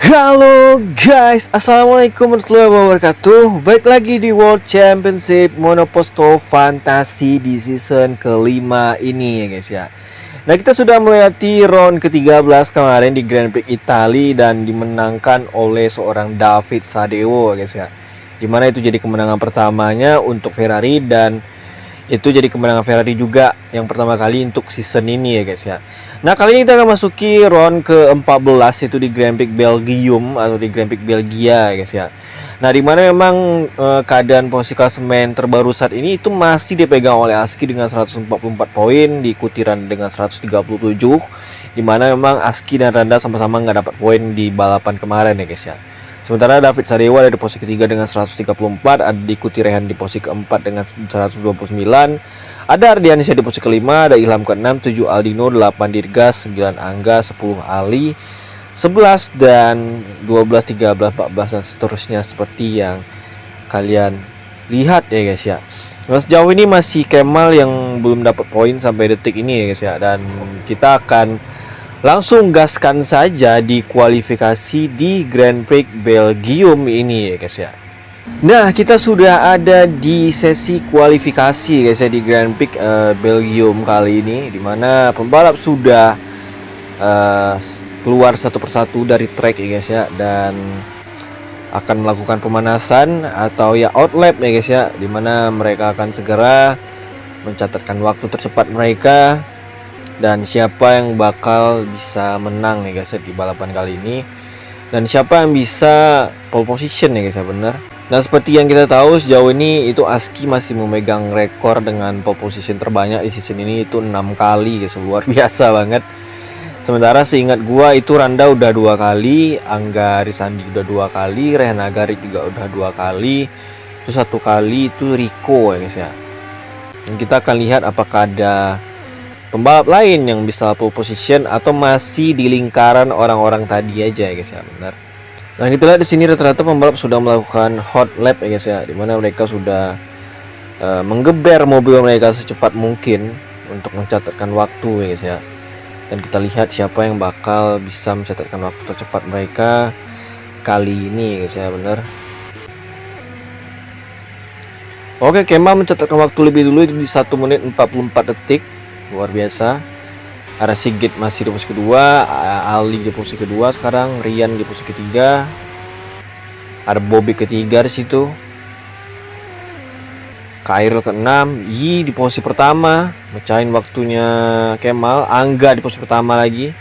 Halo guys, assalamualaikum warahmatullahi wabarakatuh. Baik lagi di World Championship Monoposto Fantasi di season kelima ini ya guys ya. Nah, kita sudah melewati round ke-13 kemarin di Grand Prix Italia dan dimenangkan oleh seorang David Sadewo guys ya. Dimana itu jadi kemenangan pertamanya untuk Ferrari dan itu jadi kemenangan Ferrari juga yang pertama kali untuk season ini ya guys ya. Nah, kali ini kita akan masuki round ke-14 itu di Grand Prix Belgium atau di Grand Prix Belgia guys ya. Nah, dimana memang keadaan posisi klasemen terbaru saat ini itu masih dipegang oleh Aski dengan 144 poin, diikuti Randa dengan 137. Dimana memang Aski dan Randa sama-sama nggak dapat poin di balapan kemarin ya guys ya. Sementara David Sadewa ada di posisi ketiga dengan 134, ada diikuti Rehan di posisi keempat dengan 129, ada Ardiansyah di posisi kelima, ada Ilham ke-6, 7 Aldino, 8 Dirga, 9 Angga, 10 Ali, 11 dan 12, 13, 14 dan seterusnya seperti yang kalian lihat ya guys ya. Nah, sejauh ini masih Kemal yang belum dapat poin sampai detik ini ya guys ya, dan kita akan langsung gaskan saja di kualifikasi di Grand Prix Belgium ini ya guys ya. Nah, kita sudah ada di sesi kualifikasi guys ya di Grand Prix Belgium kali ini, dimana pembalap sudah keluar satu persatu dari track ya guys ya, dan akan melakukan pemanasan atau ya outlap ya guys ya, dimana mereka akan segera mencatatkan waktu tercepat mereka dan siapa yang bakal bisa menang ya guys ya di balapan kali ini, dan siapa yang bisa pole position ya guys ya, bener. Dan seperti yang kita tahu sejauh ini itu Aski masih memegang rekor dengan pole position terbanyak di season ini, itu 6 kali guys, luar biasa banget. Sementara seingat gua itu Randa udah 2 kali, Angga Risandi udah 2 kali, Rehan Agarik juga udah 2 kali, terus 1 kali itu Rico ya guys ya. Dan kita akan lihat apakah ada pembalap lain yang bisa pole position atau masih di lingkaran orang-orang tadi aja ya guys ya, benar. Nah, kita lihat di sini rata-rata pembalap sudah melakukan hot lap ya guys ya, dimana mereka sudah menggeber mobil mereka secepat mungkin untuk mencatatkan waktu ya guys ya. Dan kita lihat siapa yang bakal bisa mencatatkan waktu tercepat mereka kali ini ya guys ya, benar. Oke, Kemal mencatatkan waktu lebih dulu di 1 menit 44 detik. Luar biasa. Ada Sigit masih di posisi kedua, Ali di posisi kedua sekarang, Rian di posisi ketiga, ada Bobby ketiga di situ, Kairil ke-6, Yi di posisi pertama, mecahin waktunya Kemal, Angga di posisi pertama lagi,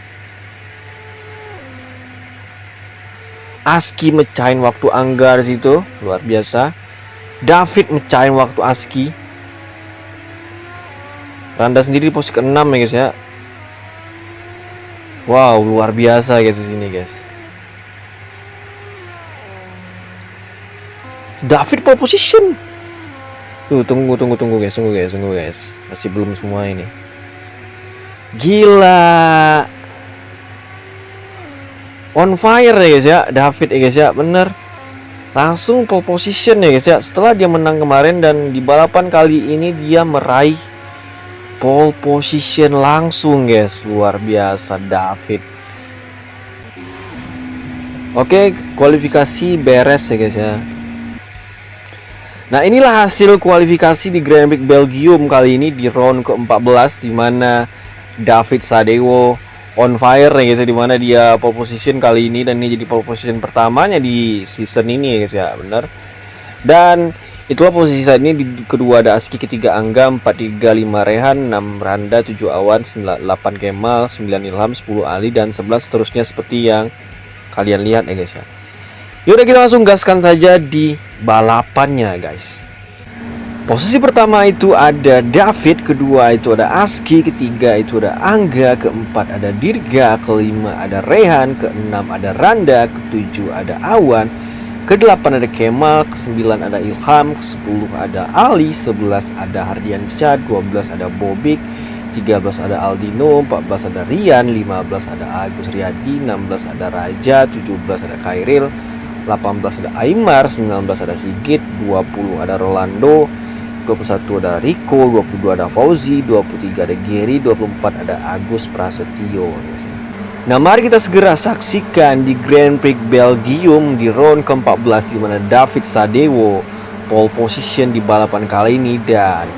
Aski mecahin waktu Angga di situ, luar biasa. David mecahin waktu Aski. Randa sendiri di posisi ke-6 ya guys ya. Wow, luar biasa guys di sini guys. David pole position. Tuh, tunggu guys. Masih belum semua ini. Gila. On fire ya guys ya, David ya guys ya, bener. Langsung pole position ya guys ya. Setelah dia menang kemarin dan di balapan kali ini dia meraih pole position langsung guys, luar biasa David. Oke, kualifikasi beres ya guys ya. Nah, inilah hasil kualifikasi di Grand Prix Belgium kali ini di round ke-14, dimana David Sadewo on fire ya guys ya, dimana dia pole position kali ini dan ini jadi pole position pertamanya di season ini ya guys ya, benar. Dan itulah posisi saat ini. Di kedua ada Aski, ketiga Angga, 4 Dirga, 5 Rehan, 6 Randa, 7 Awan, 8 Kemal, 9 Ilham, 10 Ali dan 11 seterusnya seperti yang kalian lihat ya guys ya. Yaudah, kita langsung gaskan saja di balapannya guys. Posisi pertama itu ada David, kedua itu ada Aski, ketiga itu ada Angga, keempat ada Dirga, kelima ada Rehan, keenam ada Randa, ketujuh ada Awan, ke-8 ada Kemal, ke-9 ada Ilham, ke-10 ada Ali, 11 ada Hardiansyah, 12 ada Bobik, 13 ada Aldino, 14 ada Rian, 15 ada Agus Riyadi, 16 ada Raja, 17 ada Kairil, 18 ada Aymar, 19 ada Sigit, 20 ada Rolando, 21 ada Rico, 22 ada Fauzi, 23 ada Gary, 24 ada Agus Prasetyo. Nah, mari kita segera saksikan di Grand Prix Belgium di round ke-14 di mana David Sadewo pole position di balapan kali ini, dan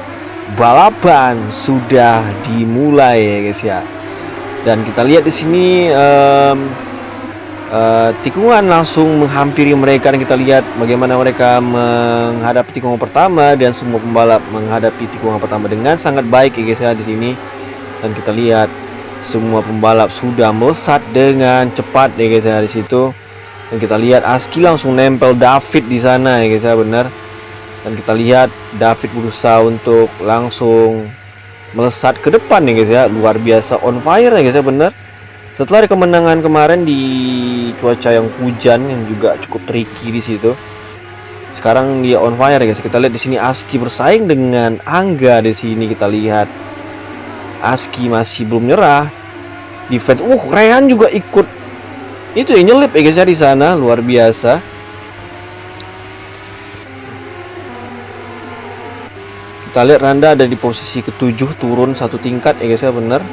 balapan sudah dimulai ya guys ya. Dan kita lihat di sini tikungan langsung menghampiri mereka, dan kita lihat bagaimana mereka menghadapi tikungan pertama, dan semua pembalap menghadapi tikungan pertama dengan sangat baik ya guys ya di sini. Dan kita lihat semua pembalap sudah melesat dengan cepat ya guys ya di situ. Dan kita lihat Aski langsung nempel David di sana ya guys ya, benar. Dan kita lihat David berusaha untuk langsung melesat ke depan ya guys ya, luar biasa on fire ya guys ya, benar. Setelah kemenangan kemarin di cuaca yang hujan yang juga cukup tricky di situ, sekarang dia on fire ya guys. Kita lihat di sini Aski bersaing dengan Angga di sini. Kita lihat Aski masih belum nyerah. Defense, Rehan juga ikut itu ya, nyelip ya guys ya di sana, luar biasa. Kita lihat Randa ada di posisi ke-7, turun satu tingkat ya guys ya, bener.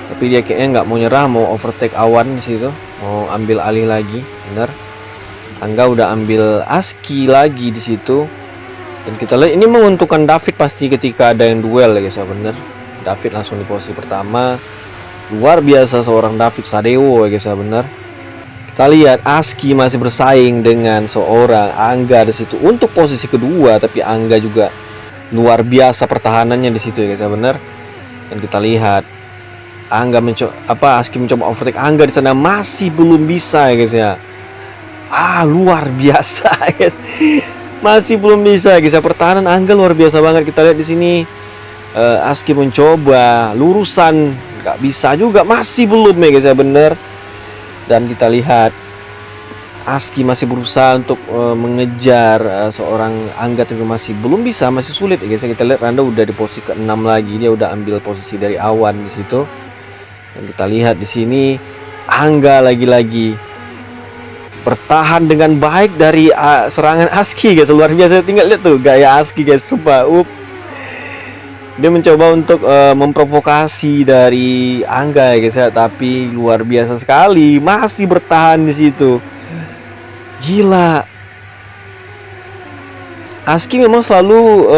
Tapi dia kayaknya nggak mau nyerah, mau overtake Awan di situ, mau ambil alih lagi, bener. Angga udah ambil Aski lagi di situ. Dan kita lihat ini menguntungkan David pasti ketika ada yang duel ya guys ya, bener. David langsung di posisi pertama, luar biasa seorang David Sadewo ya guys ya, bener. Kita lihat Aski masih bersaing dengan seorang Angga di situ untuk posisi kedua, tapi Angga juga luar biasa pertahanannya di situ ya guys ya, bener. Dan kita lihat Aski mencoba overtake Angga di sana, masih belum bisa ya guys ya. Luar biasa guys. Masih belum bisa guys ya, pertahanan Angga luar biasa banget. Kita lihat di sini Aski mencoba lurusan, nggak bisa juga, masih belum ya guys ya, bener. Dan kita lihat Aski masih berusaha untuk mengejar seorang Angga, tapi masih belum bisa, masih sulit ya guys ya. Kita lihat Randa udah di posisi ke-6 lagi, dia udah ambil posisi dari Awan di situ. Dan kita lihat di sini Angga lagi-lagi bertahan dengan baik dari serangan Aski guys, luar biasa. Tinggal lihat tuh gaya Aski guys, sumpah. Dia mencoba untuk memprovokasi dari Angga ya guys ya, tapi luar biasa sekali, masih bertahan di situ. Gila. Aski memang selalu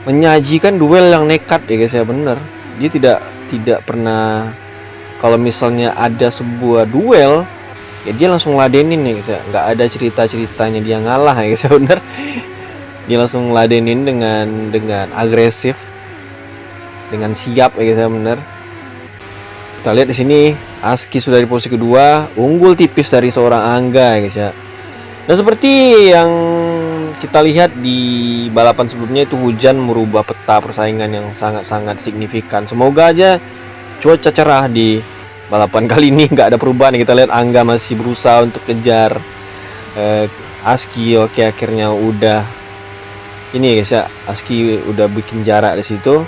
menyajikan duel yang nekat ya guys ya, bener. Dia tidak pernah, kalau misalnya ada sebuah duel ya dia langsung ladenin ya guys ya, nggak ada cerita-ceritanya dia ngalah ya guys ya, bener. Dia langsung ladenin dengan agresif, dengan siap ya guys ya, bener. Kita lihat di sini Aski sudah di posisi kedua, unggul tipis dari seorang Angga ya guys ya. Dan seperti yang kita lihat di balapan sebelumnya, itu hujan merubah peta persaingan yang sangat-sangat signifikan. Semoga aja cuaca cerah di balapan kali ini, nggak ada perubahan. Kita lihat Angga masih berusaha untuk kejar Aski. Oke, akhirnya udah ini ya guys ya, Aski udah bikin jarak di situ.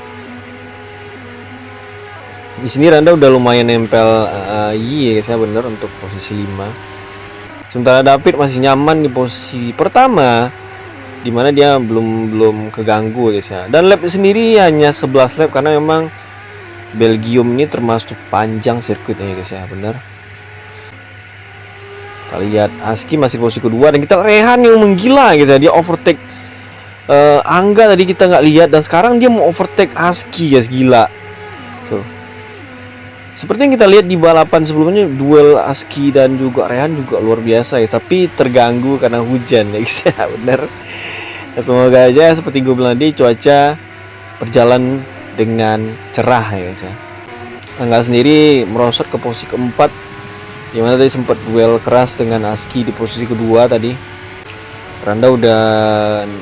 Di sini Randa udah lumayan nempel ya guys ya, bener, untuk posisi 5. Sementara David masih nyaman di posisi pertama, dimana dia belum keganggu guys ya. Dan lap sendiri hanya 11 lap, karena memang Belgium ini termasuk panjang sirkuitnya guys ya, bener. Kita lihat Aski masih posisi kedua, dan kita Rehan yang menggila guys ya, dia overtake Angga tadi kita nggak lihat, dan sekarang dia mau overtake Aski guys, gila tuh. Seperti yang kita lihat di balapan sebelumnya, duel Aski dan juga Rehan juga luar biasa ya, tapi terganggu karena hujan ya guys ya, bener. Nah, semoga aja seperti gue bilang tadi, cuaca berjalan dengan cerah ya guys ya. Angga sendiri merosot ke posisi keempat, dimana tadi sempat duel keras dengan Aski di posisi kedua tadi. Randa udah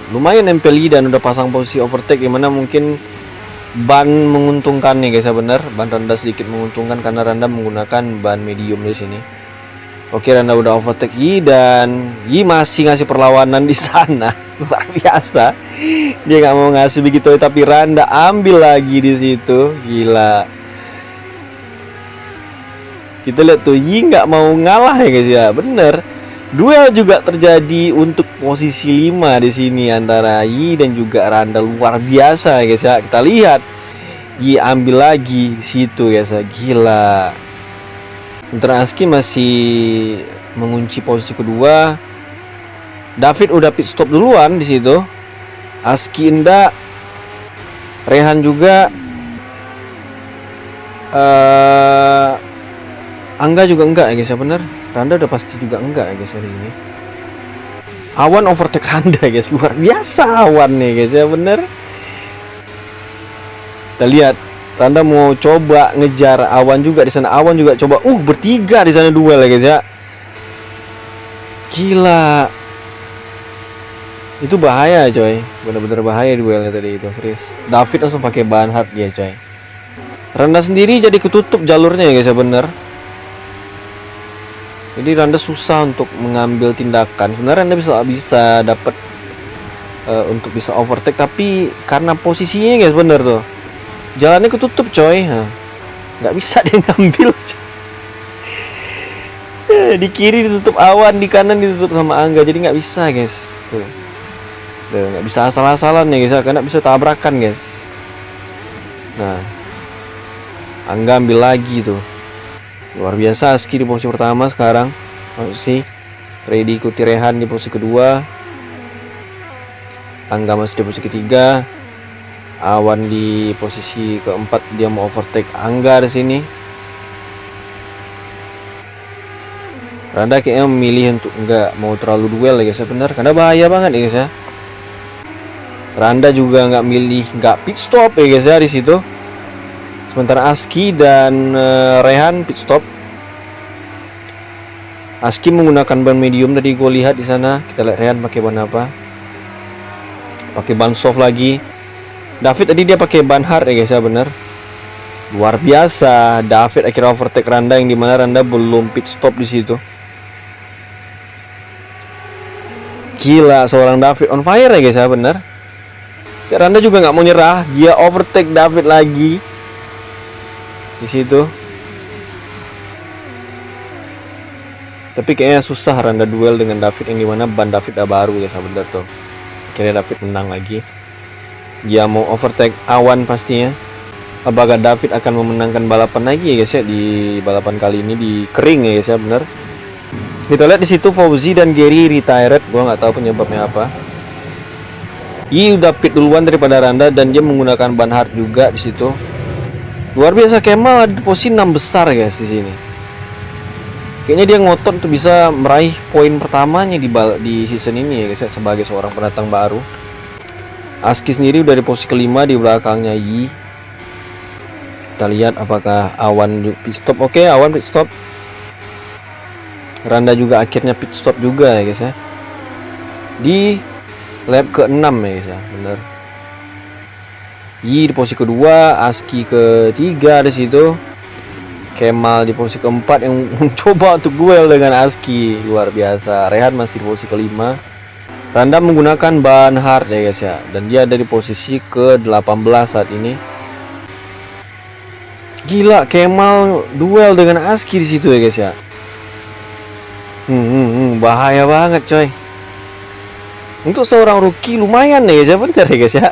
lumayan nempeli dan udah pasang posisi overtake, dimana mungkin ban menguntungkan nih guys ya, bener. Ban Randa sedikit menguntungkan karena Randa menggunakan ban medium di sini. Oke, Randa udah overtake dan masih ngasih perlawanan di sana. Luar biasa. Dia nggak mau ngasih begitu, tapi Randa ambil lagi di situ. Gila. Kita lihat tuh, nggak mau ngalah ya guys ya, bener. Duel juga terjadi untuk posisi 5 di sini antara dan juga Randa, luar biasa ya guys ya. Kita lihat ambil lagi di situ guys ya, gila. Sementara Aski masih mengunci posisi kedua. David udah pit stop duluan di situ. Aski enggak, Rehan juga, Angga juga enggak ya guys ya, bener. Randa udah pasti juga enggak ya guys hari ini. Awan overtake Randa guys, luar biasa Awan nih guys ya, bener. Kita lihat Randa mau coba ngejar Awan juga di sana. Awan juga coba bertiga di sana duel ya guys ya. Gila. Itu bahaya coy. Bener-bener bahaya duelnya tadi itu, serius. David langsung pakai ban hard dia coy. Randa sendiri jadi ketutup jalurnya ya guys ya, bener. Jadi Randa susah untuk mengambil tindakan. Sebenarnya Randa bisa dapat untuk bisa overtake, tapi karena posisinya guys, bener tuh. Jalannya ketutup coy, nggak bisa dia ngambil. Di kiri ditutup Awan, di kanan ditutup sama Angga, jadi nggak bisa guys. Tuh, nggak bisa asal-asalan ya guys, karena bisa tabrakan guys. Nah, Angga ambil lagi tuh, luar biasa. Aski di posisi pertama sekarang, masih ready ikuti Rehan di posisi kedua. Angga masih di posisi ketiga. Awan di posisi keempat, dia mau overtake Angga di sini. Randa kayaknya memilih untuk nggak mau terlalu duel ya guys ya, bener, karena bahaya banget ya guys ya. Randa juga nggak pit stop ya guys ya di situ. Sementara Aski dan Rehan pit stop. Aski menggunakan ban medium tadi gue lihat di sana. Kita lihat Rehan pakai ban apa? Pakai ban soft lagi. David tadi dia pakai ban hard ya guys ya, bener. Luar biasa. David akhirnya overtake Randa, yang dimana Randa belum pit stop di situ. Gila, seorang David on fire ya guys ya, bener. Randa juga nggak mau nyerah, dia overtake David lagi di situ. Tapi kayaknya susah Randa duel dengan David, yang dimana ban David udah baru ya, bener tuh. Akhirnya David menang lagi. Dia mau overtake Awan pastinya. Apakah David akan memenangkan balapan lagi ya guys ya, di balapan kali ini di kering ya guys ya, bener. Kita lihat di situ Fauzi dan Gary retired, gua nggak tahu penyebabnya apa. Yi udah pit duluan daripada Randa dan dia menggunakan ban hard juga di situ. Luar biasa, Kemal ada di posisi 6 besar guys di sini. Kayaknya dia ngotot untuk bisa meraih poin pertamanya di season ini ya guys ya, sebagai seorang pendatang baru. Aski sendiri udah di posisi kelima, di belakangnya Yi. Kita lihat apakah Awan pit stop. Oke, Awan pit stop. Randa juga akhirnya pit stop juga ya guys ya, di lap ke-6 ya guys ya, bener. Yi di posisi kedua, Aski ketiga di situ. Kemal di posisi keempat yang mencoba untuk duel dengan Aski, luar biasa. Rehan masih di posisi kelima. Randa menggunakan ban hard ya guys ya, dan dia ada di posisi ke-18 saat ini. Gila, Kemal duel dengan Aski di situ ya guys ya. Bahaya banget coy. Untuk seorang rookie lumayan ya guys ya, bener ya guys ya.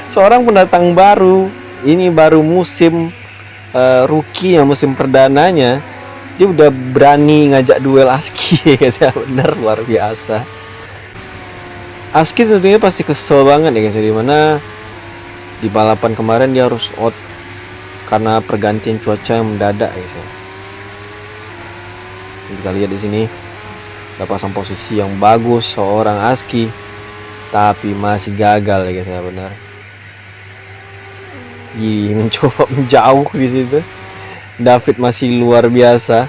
Seorang pendatang baru, ini baru musim rookie yang musim perdananya, dia udah berani ngajak duel Aski ya guys ya, bener, luar biasa. Aski tentunya pasti kesel banget ya guys ya, dimana di balapan kemarin dia harus out karena pergantian cuaca yang mendadak ya guys ya. Kita lihat di sini ada pasang posisi yang bagus seorang Aski, tapi masih gagal ya guys ya, benar. Mencoba menjauh di situ. David masih luar biasa,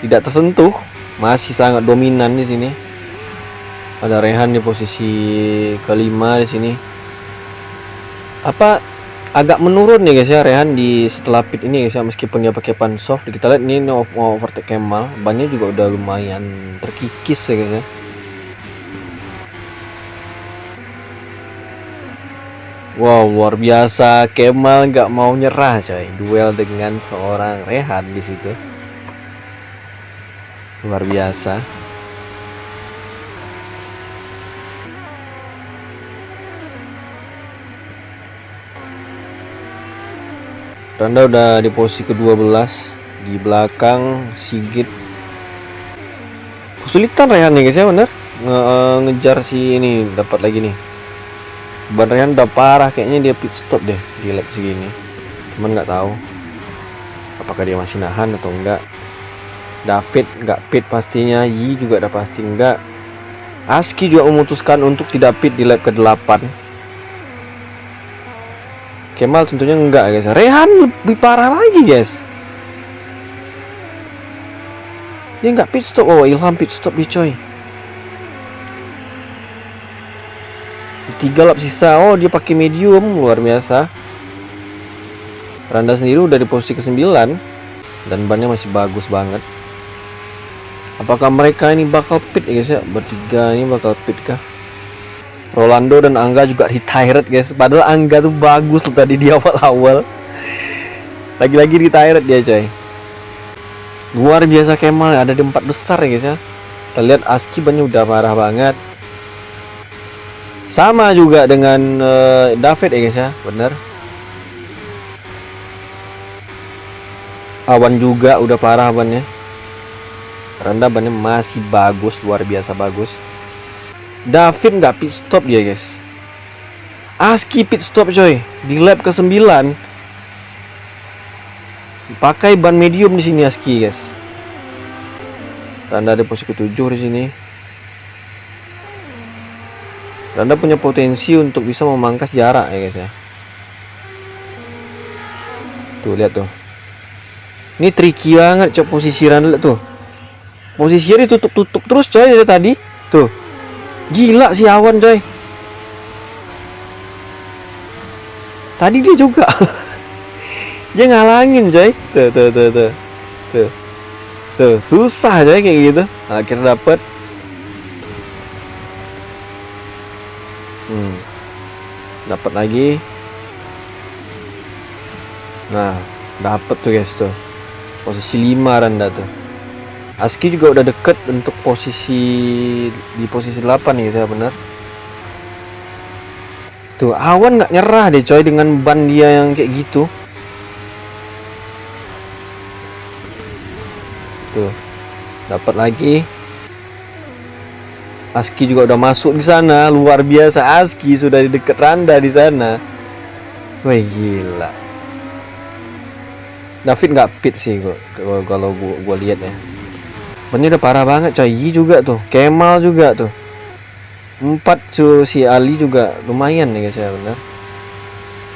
tidak tersentuh, masih sangat dominan di sini. Ada Rehan di posisi kelima di sini. Agak menurun ya guys ya Rehan di setelah pit ini guys ya, meskipun dia pakai ban soft. Kita lihat ini mau overtake Kemal, bannya juga udah lumayan terkikis ya guys ya. Wow, luar biasa, Kemal nggak mau nyerah coy, duel dengan seorang Rehan di situ. Luar biasa. Randa udah di posisi ke-12 Di belakang Sigit. Kesulitan Rehan nih guys ya, bener ngejar si ini. Dapat lagi nih. Ban Rehan udah parah, kayaknya dia pit stop deh di lap segini. Cuman nggak tahu apakah dia masih nahan atau enggak. David nggak pit pastinya, Yi juga udah pasti enggak. Aski juga memutuskan untuk tidak pit di lap ke-8. Kemal tentunya enggak guys. Rehan lebih parah lagi guys. Dia nggak pit stop. Oh, Ilham pit stop dia coy. Di 3 lap sisa. Oh, dia pakai medium, luar biasa. Randa sendiri udah di posisi ke-9 dan bannya masih bagus banget. Apakah mereka ini bakal pit ya guys ya? Bertiga ini bakal pit kah? Rolando dan Angga juga retired guys. Padahal Angga tuh bagus loh tadi di awal-awal. Lagi-lagi retired dia coy. Luar biasa Kemal, ada di 4 besar ya guys ya. Kita lihat Aski bannya udah parah banget. Sama juga dengan David ya guys ya, bener. Awan juga udah parah bannya. Randa bannya masih bagus, luar biasa bagus. David nggak pit stop dia guys. Aski pit stop coy di lap ke-9. Pakai ban medium di sini Aski guys. Randa di posisi ke-7 di sini. Randa punya potensi untuk bisa memangkas jarak ya guys ya. Tuh lihat tuh. Ini tricky banget cok posisi Randa tuh. Posisinya ditutup-tutup terus coy dari tadi. Tuh. Gila si Awan coy. Tadi dia juga. Dia ngalangin coy. Tuh, susah coy kayak gitu. Akhirnya dapet. Dapat lagi. Nah, dapat tuh guys tuh. Posisi 5 Randa tuh. Aski juga udah deket untuk di posisi 8 nih saya benar. Tuh, Awan nggak nyerah deh coy dengan ban dia yang kayak gitu. Tuh. Dapat lagi. Aski juga udah masuk di sana, luar biasa. Aski sudah di dekat Randa di sana. Wah gila. David nggak pit sih kalau gua lihat ya. Bannya udah parah banget coy. Yi juga tuh, Kemal juga tuh. 4 tuh si Ali juga lumayan nih guys ya bener.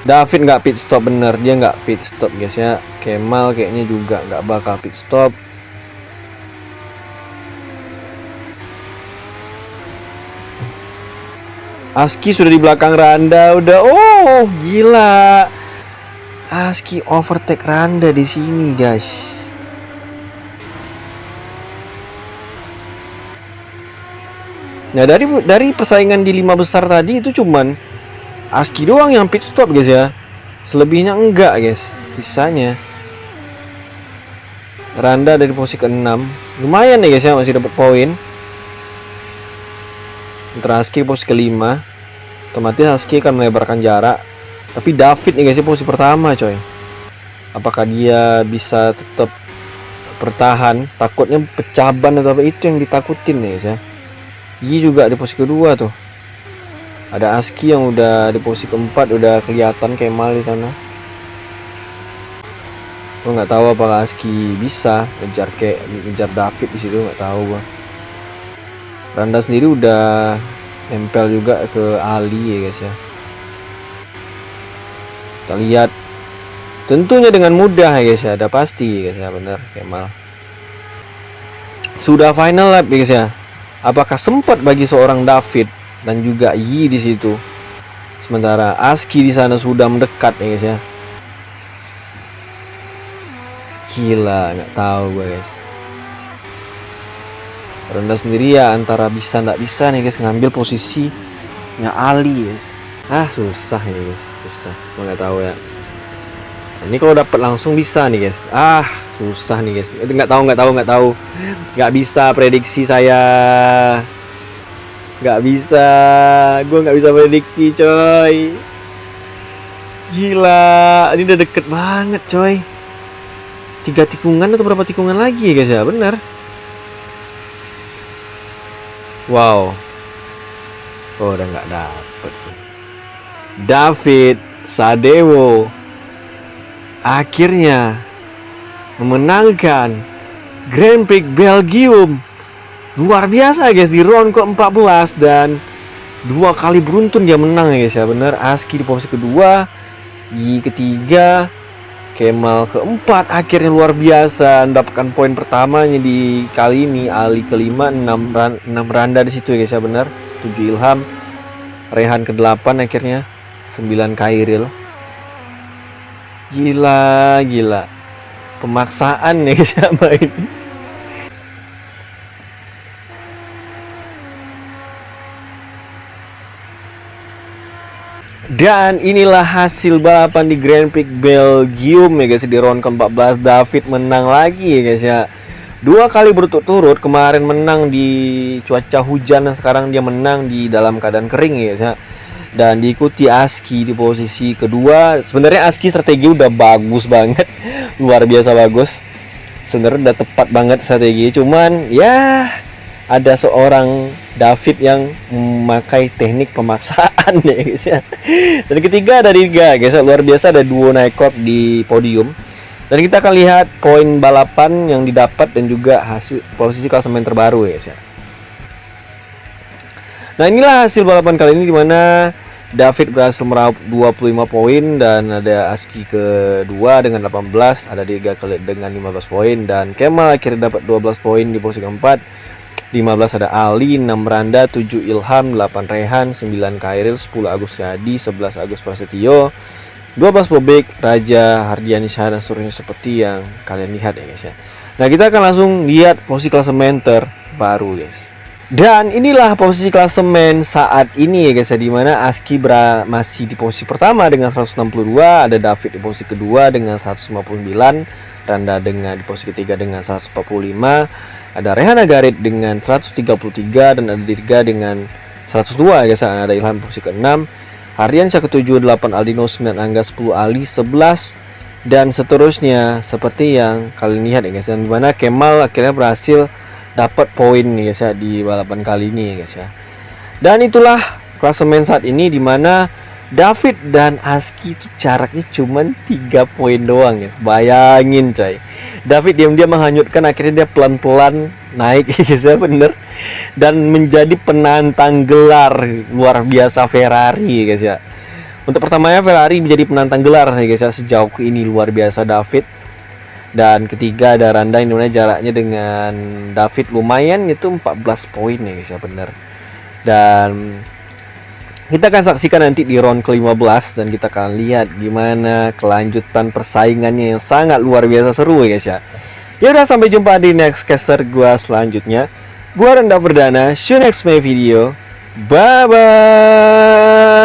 David nggak pit stop bener, dia nggak pit stop guys ya. Kemal kayaknya juga nggak bakal pit stop. Aski sudah di belakang Randa udah. Oh gila. Aski overtake Randa di sini guys. Nah dari persaingan di 5 besar tadi itu cuman Aski doang yang pit stop guys ya. Selebihnya enggak guys. Sisanya Randa dari posisi ke-6. Lumayan nih guys ya, masih dapat poin. Ntar Aski posisi ke-5. Otomatis Aski akan melebarkan jarak. Tapi David nih guys posisi pertama coy. Apakah dia bisa tetap bertahan? Takutnya pecah ban atau apa, itu yang ditakutin nih guys ya. Yi juga di posisi kedua tuh. Ada Aski yang udah di posisi keempat, udah kelihatan Kemal di sana. Gua nggak tahu apakah Aski bisa ngejar David di situ, nggak tahu gua. Randa sendiri udah nempel juga ke Ali ya guys ya. Kita lihat tentunya dengan mudah ya guys ya, ada pasti guys ya, bener Kemal. Sudah final lap ya guys ya. Apakah sempat bagi seorang David dan juga Yi di situ? Sementara Aski di sana sudah mendekat ya guys ya. Gila, nggak tahu gue guys. Randa sendiri ya antara bisa nggak bisa nih guys ngambil posisinya Ali guys. Susah ya guys, susah. Gue nggak tahu ya. Ini kalau dapat langsung bisa nih guys. Susah nih guys. Nggak tahu. Nggak bisa prediksi saya. Nggak bisa. Gue nggak bisa prediksi coy. Gila, ini udah deket banget coy. 3 tikungan atau berapa tikungan lagi ya guys ya, bener. Wow. Oh, udah nggak dapet sih. David Sadewo akhirnya memenangkan Grand Prix Belgium. Luar biasa guys, di round ke-14 dan 2 kali beruntun dia menang ya guys ya, bener. Aski di posisi kedua, di ketiga, Kemal keempat. Akhirnya luar biasa mendapatkan poin pertamanya di kali ini. Ali kelima, 6 Randa di situ ya guys ya, benar. 7 Ilham, Rehan ke-8 akhirnya, 9 Kairil. Gila pemaksaan ya guys ya main. Dan inilah hasil balapan di Grand Prix Belgium ya guys. Di round ke-14 David menang lagi ya guys ya. 2 kali berturut-turut, kemarin menang di cuaca hujan dan sekarang dia menang di dalam keadaan kering ya guys ya. Dan diikuti Aski di posisi kedua. Sebenarnya Aski strategi udah bagus banget. Luar biasa bagus. Sebenarnya udah tepat banget strategi. Cuman ya ada seorang David yang memakai teknik pemaksaan ya guys ya. Dan ketiga ada Riga guys, luar biasa, ada duo Naikot di podium. Dan kita akan lihat poin balapan yang didapat dan juga hasil posisi klasemen terbaru ya guys ya. Nah, inilah hasil balapan kali ini, dimana David berhasil meraup 25 poin dan ada Aski kedua dengan 18, ada Riga dengan 15 poin, dan Kemal akhirnya dapat 12 poin di posisi keempat. 15 ada Ali, 6 Randa, 7 Ilham, 8 Rehan, 9 Kairil, 10 Agus Yadi, 11 Agus Prasetyo, 12 Bobek, Raja, Hardiani Syah, dan seterusnya seperti yang kalian lihat ya guys ya. Nah, kita akan langsung lihat posisi klasemen terbaru guys. Dan inilah posisi klasemen saat ini ya guys ya, dimana Aski masih di posisi pertama dengan 162, ada David di posisi kedua dengan 159, Randa di posisi ketiga dengan 145, ada Rehan Agarit dengan 133, dan ada Dirga dengan 102 ya guys. Ada Ilham posisi ke-6, Harian Syah ke-7, 8 Aldino, 9 Angga, 10 Ali, 11 dan seterusnya seperti yang kalian lihat ya guys. Dan dimana Kemal akhirnya berhasil dapat poin ya guys ya di balapan kali ini ya guys ya. Dan itulah klasemen saat ini, dimana David dan Aski itu jaraknya cuma 3 poin doang ya. Bayangin coy, David diam-diam menghanyutkan, akhirnya dia pelan-pelan naik guys ya, bener. Dan menjadi penantang gelar luar biasa Ferrari guys ya. Untuk pertamanya Ferrari menjadi penantang gelar ya guys ya sejauh ini, luar biasa David. Dan ketiga ada Randa, yang dimana jaraknya dengan David lumayan, itu 14 poin ya guys ya, bener. Dan kita akan saksikan nanti di round ke-15 dan kita akan lihat gimana kelanjutan persaingannya yang sangat luar biasa seru ya guys ya. Ya udah, sampai jumpa di next caster gua selanjutnya. Gua Randa Perdana, see you next my video. Bye bye.